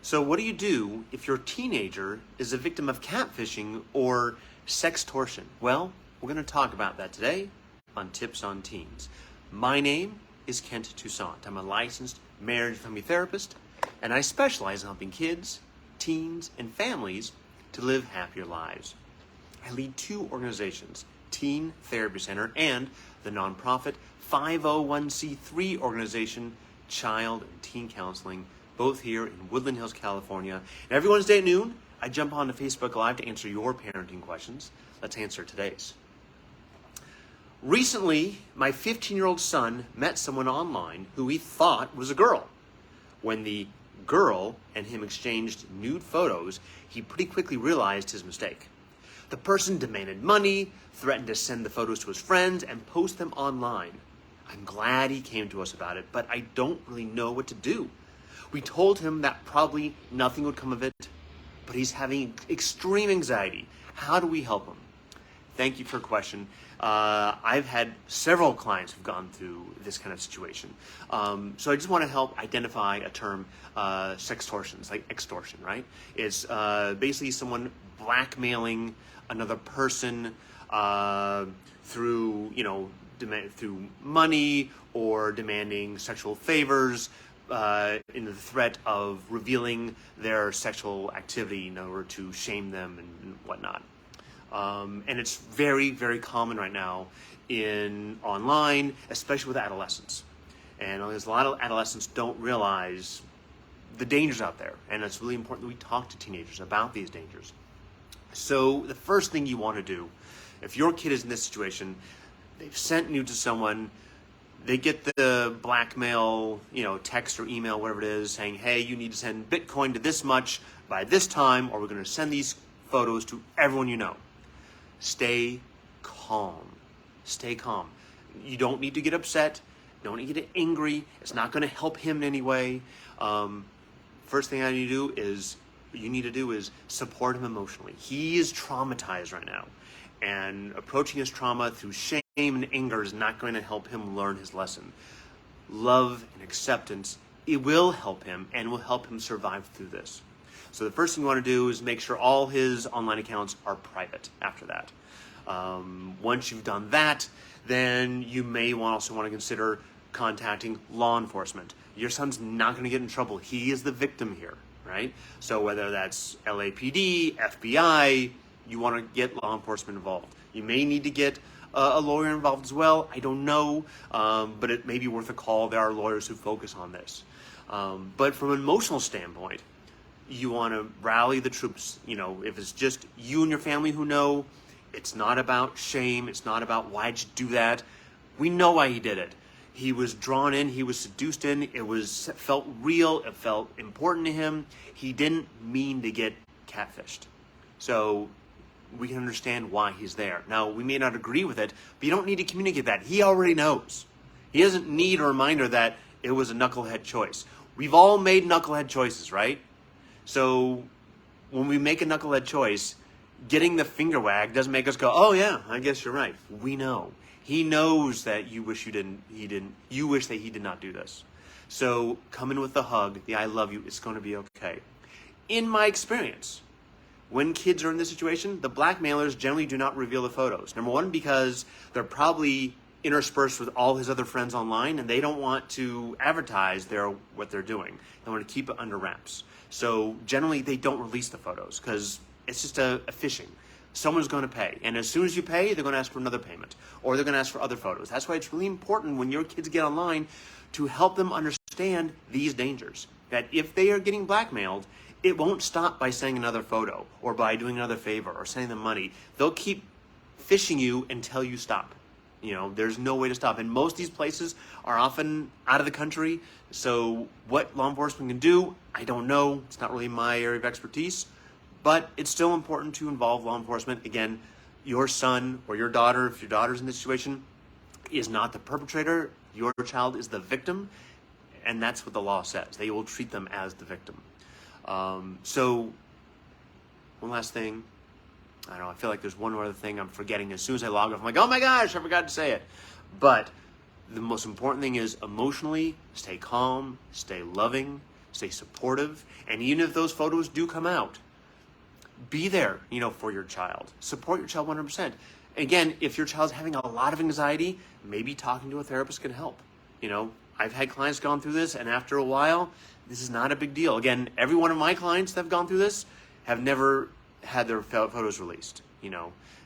So what do you do if your teenager is a victim of catfishing or sextortion? Well, we're going to talk about that today on Tips on Teens. My name is Kent Toussaint. I'm a licensed marriage and family therapist, and I specialize in helping kids, teens, and families to live happier lives. I lead two organizations, Teen Therapy Center and the nonprofit 501c3 organization, Child and Teen Counseling, both here in Woodland Hills, California. And every Wednesday at noon, I jump onto Facebook Live to answer your parenting questions. Let's answer today's. Recently, my 15-year-old son met someone online who he thought was a girl. When the girl and him exchanged nude photos, he pretty quickly realized his mistake. The person demanded money, threatened to send the photos to his friends, and post them online. I'm glad he came to us about it, but I don't really know what to do. We told him that probably nothing would come of it, but he's having extreme anxiety. How do we help him? Thank you for your question. I've had several clients who've gone through this kind of situation. So I just want to help identify a term, sextortion. It's like extortion, right? It's basically someone blackmailing another person through, through money or demanding sexual favors in the threat of revealing their sexual activity in order to shame them and whatnot. And it's very, very common right now in online, especially with adolescents. And there's a lot of adolescents don't realize the dangers out there. And it's really important that we talk to teenagers about these dangers. So the first thing you want to do, if your kid is in this situation, they've sent nude to someone, they get the blackmail, text or email, whatever it is, saying, hey, you need to send Bitcoin to this much by this time, or we're going to send these photos to everyone you know. Stay calm. Stay calm. You don't need to get upset. You don't need to get angry. It's not going to help him in any way. First thing you need to do is support him emotionally. He is traumatized right now. And approaching his trauma through shame and anger is not going to help him learn his lesson. Love and acceptance, it will help him and will help him survive through this. So the first thing you want to do is make sure all his online accounts are private after that. Once you've done that, then you may also want to consider contacting law enforcement. Your son's not going to get in trouble. He is the victim here, right? So whether that's LAPD, FBI, you want to get law enforcement involved. You may need to get a lawyer involved as well. I don't know, but it may be worth a call. There are lawyers who focus on this. But from an emotional standpoint, you want to rally the troops. If it's just you and your family who know, it's not about shame. It's not about why'd you do that. We know why he did it. He was drawn in. He was seduced in. It felt real. It felt important to him. He didn't mean to get catfished. So we can understand why he's there. Now, we may not agree with it, but you don't need to communicate that. He already knows. He doesn't need a reminder that it was a knucklehead choice. We've all made knucklehead choices, right? So when we make a knucklehead choice, getting the finger wag doesn't make us go, oh yeah, I guess you're right. We know. He knows that you wish you wish that he did not do this. So come in with the hug, the I love you, it's going to be okay. In my experience, when kids are in this situation, the blackmailers generally do not reveal the photos. Number one, because they're probably interspersed with all his other friends online, and they don't want to advertise what they're doing. They want to keep it under wraps. So generally, they don't release the photos because it's just a phishing. Someone's going to pay, and as soon as you pay, they're going to ask for another payment, or they're going to ask for other photos. That's why it's really important when your kids get online to help them understand these dangers. That if they are getting blackmailed, it won't stop by sending another photo or by doing another favor or sending them money. They'll keep phishing you until you stop. There's no way to stop. And most of these places are often out of the country. So what law enforcement can do, I don't know. It's not really my area of expertise. But it's still important to involve law enforcement. Again, your son or your daughter, if your daughter's in this situation, is not the perpetrator. Your child is the victim. And that's what the law says. They will treat them as the victim. So one last thing. I don't know, I feel like there's one other thing I'm forgetting. As soon as I log off, I'm like, oh my gosh, I forgot to say it. But the most important thing is emotionally, stay calm, stay loving, stay supportive, and even if those photos do come out, be there, for your child. Support your child 100%. Again, if your child's having a lot of anxiety, maybe talking to a therapist can help. I've had clients gone through this, and after a while, this is not a big deal. Again, every one of my clients that have gone through this have never had their photos released,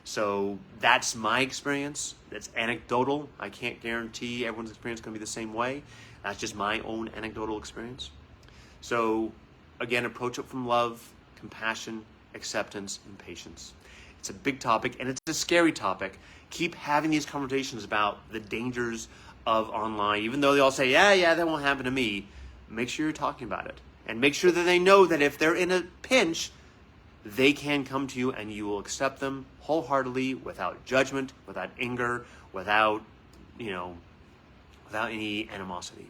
So that's my experience. That's anecdotal. I can't guarantee everyone's experience is going to be the same way. That's just my own anecdotal experience. So again, approach it from love, compassion, acceptance, and patience. It's a big topic, and it's a scary topic. Keep having these conversations about the dangers of online. Even though they all say, yeah, that won't happen to me, make sure you're talking about it. And make sure that they know that if they're in a pinch, they can come to you and you will accept them wholeheartedly, without judgment, without anger, without any animosity.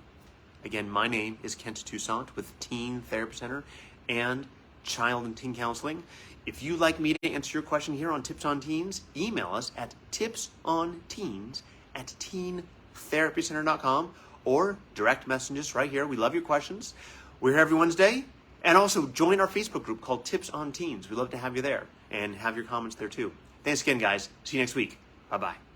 Again, my name is Kent Toussaint with Teen Therapy Center and Child and Teen Counseling. If you'd like me to answer your question here on Tips on Teens, email us at tipsonteens@teentherapycenter.com or direct message us right here. We love your questions. We're here every Wednesday. And also join our Facebook group called Tips on Teens. We'd love to have you there and have your comments there too. Thanks again, guys. See you next week. Bye-bye.